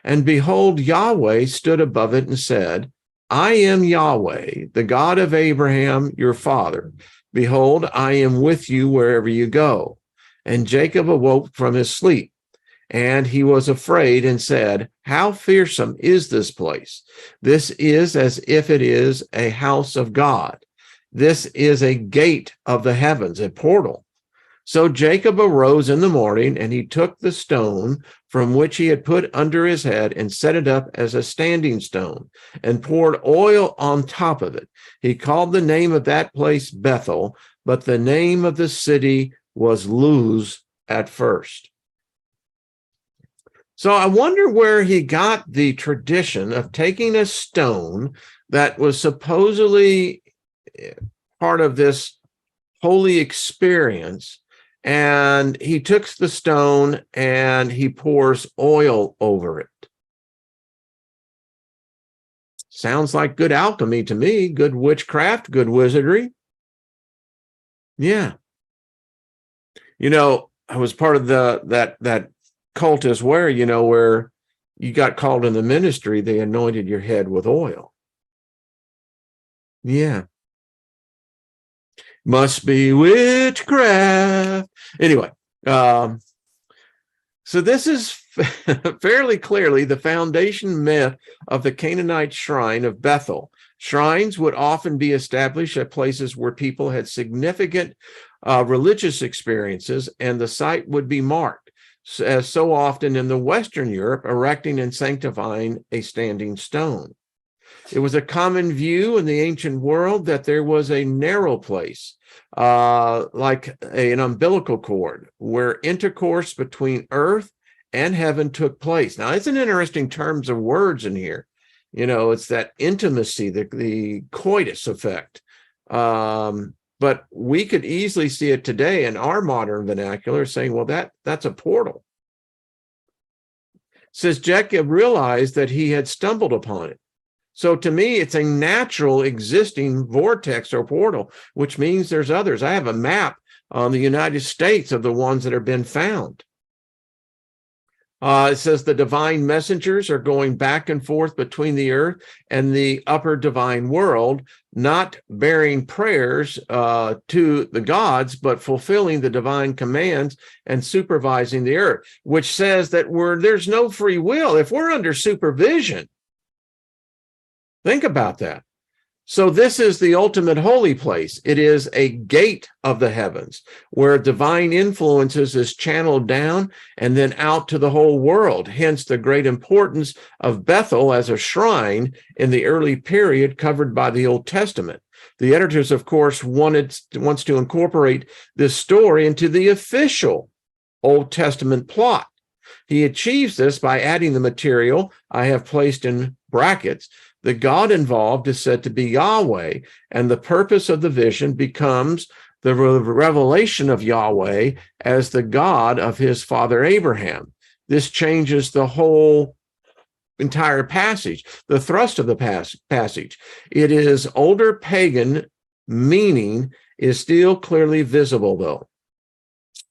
And behold, Yahweh stood above it and said, I am Yahweh, the God of Abraham, your father. Behold, I am with you wherever you go. And Jacob awoke from his sleep, and he was afraid and said, how fearsome is this place? This is as if it is a house of God. This is a gate of the heavens, a portal. So Jacob arose in the morning, and he took the stone from which he had put under his head and set it up as a standing stone and poured oil on top of it. He called the name of that place Bethel, but the name of the city was Luz at first. So I wonder where he got the tradition of taking a stone that was supposedly part of this holy experience, and he took the stone and he pours oil over it. Sounds like good alchemy to me, good witchcraft, good wizardry. Yeah. You know, I was part of that cult as where you got called in the ministry, they anointed your head with oil. Yeah. Must be witchcraft. Anyway, so this is fairly clearly the foundation myth of the Canaanite shrine of Bethel. Shrines would often be established at places where people had significant religious experiences, and the site would be marked, as so often in the Western Europe, erecting and sanctifying a standing stone. It was a common view in the ancient world that there was a narrow place, like an umbilical cord, where intercourse between earth and heaven took place. Now, it's an interesting terms of words in here. You know, it's that intimacy, the coitus effect. But we could easily see it today in our modern vernacular saying, well, that's a portal. It says Jacob realized that he had stumbled upon it. So to me, it's a natural existing vortex or portal, which means there's others. I have a map on the United States of the ones that have been found. It says the divine messengers are going back and forth between the earth and the upper divine world, not bearing prayers to the gods, but fulfilling the divine commands and supervising the earth, which says that there's no free will. If we're under supervision, think about that. So this is the ultimate holy place. It is a gate of the heavens where divine influences is channeled down and then out to the whole world. Hence the great importance of Bethel as a shrine in the early period covered by the Old Testament. The editors, of course, wants to incorporate this story into the official Old Testament plot. He achieves this by adding the material I have placed in brackets. The God involved is said to be Yahweh, and the purpose of the vision becomes the revelation of Yahweh as the God of his father Abraham. This changes the whole entire passage, the thrust of the passage. It is older pagan meaning is still clearly visible, though.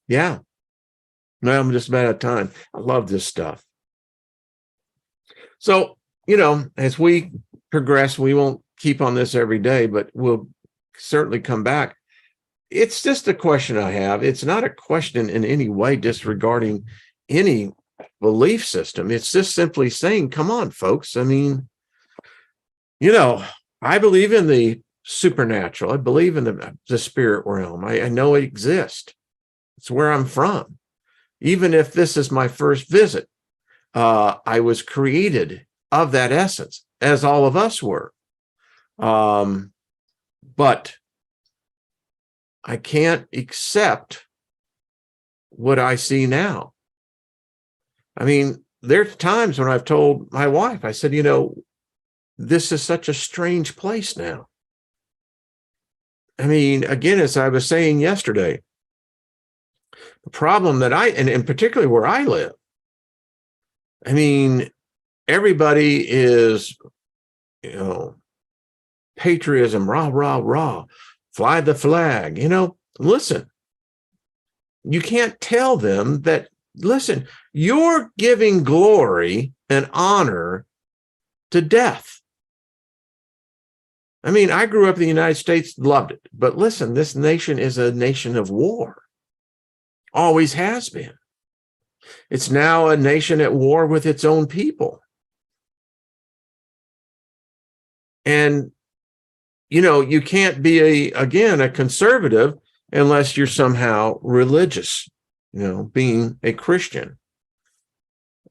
Yeah. Now I'm just about out of time. I love this stuff. So, you know, as we progress, we won't keep on this every day, but we'll certainly come back. It's just a question I have. It's not a question in any way disregarding any belief system. It's just simply saying, come on, folks. I mean, you know, I believe in the supernatural. I believe in the spirit realm. I know it exists. It's where I'm from. Even if this is my first visit, I was created of that essence, as all of us were. But I can't accept what I see now. I mean, there's times when I've told my wife, I said, this is such a strange place now. I mean, again, as I was saying yesterday, the problem that and particularly where I live, I mean, everybody is, patriotism, rah, rah, rah, fly the flag, listen, you can't tell them that, listen, you're giving glory and honor to death. I mean, I grew up in the United States, loved it. But listen, this nation is a nation of war. Always has been. It's now a nation at war with its own people. And, you can't be a conservative unless you're somehow religious, being a Christian.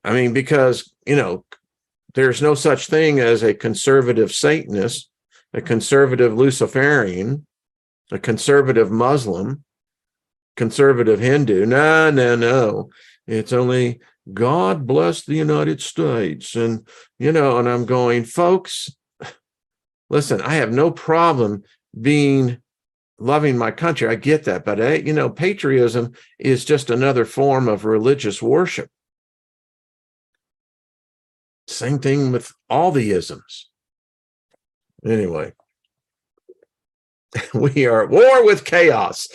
I mean, because, there's no such thing as a conservative Satanist, a conservative Luciferian, a conservative Muslim, conservative Hindu. No. It's only God bless the United States. And, and I'm going, folks, listen, I have no problem loving my country. I get that. But, patriotism is just another form of religious worship. Same thing with all the isms. Anyway, we are at war with chaos.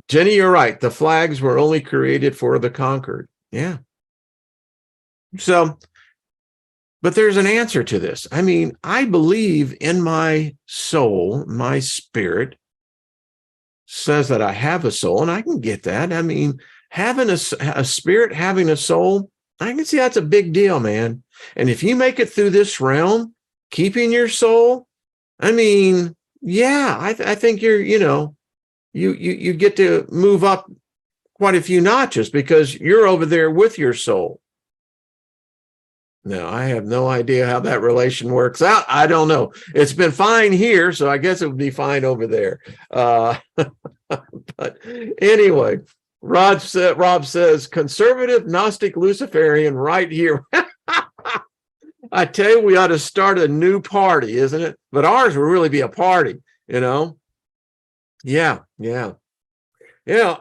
Jenny, you're right. The flags were only created for the conquered. Yeah. So, but there's an answer to this. I mean, I believe in my soul, my spirit says that I have a soul, and I can get that. I mean, having a spirit, having a soul, I can see that's a big deal, man. And if you make it through this realm, keeping your soul, I mean, yeah, I think you're, you get to move up quite a few notches because you're over there with your soul. Now, I have no idea how that relation works out. I don't know. It's been fine here, so I guess it would be fine over there. But anyway, Rob says, conservative, Gnostic, Luciferian right here. I tell you, we ought to start a new party, isn't it? But ours will really be a party, Yeah.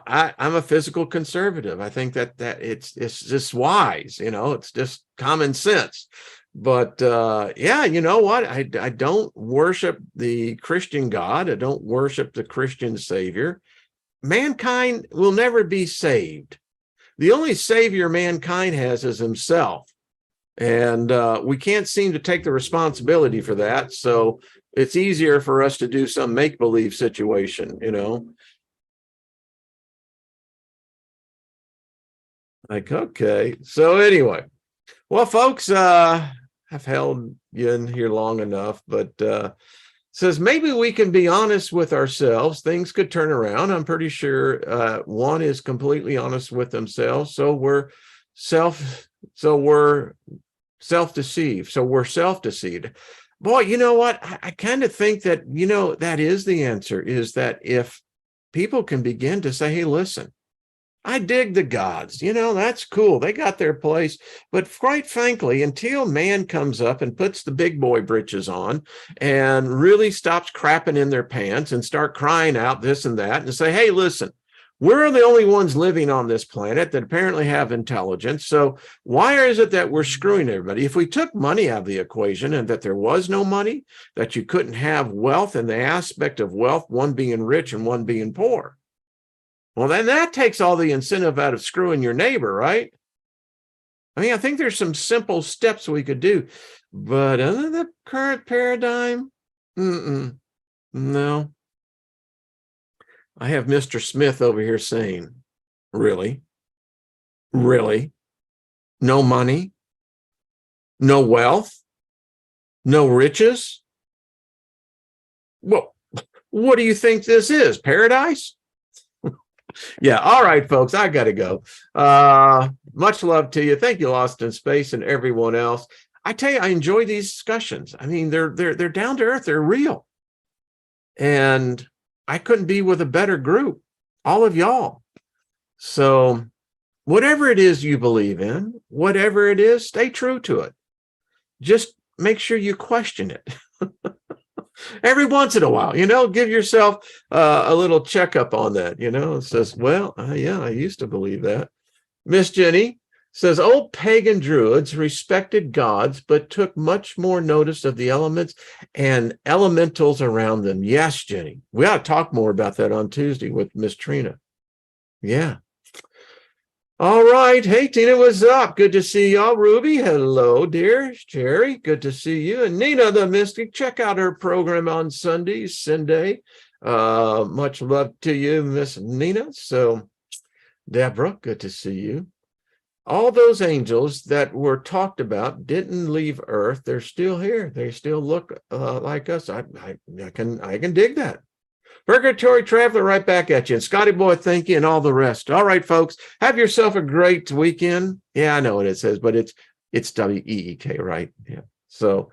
I'm a physical conservative. I think that it's just wise, it's just common sense. But you know what? I don't worship the Christian God. I don't worship the Christian Savior. Mankind will never be saved. The only savior mankind has is himself. And we can't seem to take the responsibility for that. So it's easier for us to do some make-believe situation, Like, okay. So anyway, well, folks, I've held you in here long enough, but says maybe we can be honest with ourselves. Things could turn around. I'm pretty sure one is completely honest with themselves. So we're self-deceived. So we're self-deceived. Boy, you know what? I kind of think that, that is the answer, is that if people can begin to say, hey, listen, I dig the gods, that's cool. They got their place. But quite frankly, until man comes up and puts the big boy britches on and really stops crapping in their pants and start crying out this and that and say, hey, listen, we're the only ones living on this planet that apparently have intelligence. So why is it that we're screwing everybody? If we took money out of the equation and that there was no money, that you couldn't have wealth and the aspect of wealth, one being rich and one being poor, well, then that takes all the incentive out of screwing your neighbor, right? I mean, I think there's some simple steps we could do, but under the current paradigm, no. I have Mr. Smith over here saying, really? Really? No money? No wealth? No riches? Well, what do you think this is? Paradise? Yeah. All right, folks, I got to go. Much love to you. Thank you, Lost in Space, and everyone else. I tell you, I enjoy these discussions. I mean, they're down to earth. They're real. And I couldn't be with a better group, all of y'all. So whatever it is you believe in, whatever it is, stay true to it. Just make sure you question it. Every once in a while, give yourself a little checkup on that. It says, well, yeah, I used to believe that. Miss Jenny says, old pagan druids respected gods, but took much more notice of the elements and elementals around them. Yes, Jenny, we ought to talk more about that on Tuesday with Miss Trina. Yeah. All right. Hey, Tina, what's up? Good to see y'all. Ruby, hello, dear. Jerry, good to see you. And Nina the Mystic, check out her program on Sundays, Sunday. Much love to you, Miss Nina. So, Deborah, good to see you. All those angels that were talked about didn't leave Earth. They're still here. They still look like us. I can dig that. Purgatory Traveler, right back at you. And Scotty Boy, thank you, and all the rest. All right, folks, have yourself a great weekend. Yeah, I know what it says, but it's WEEK, right? Yeah. So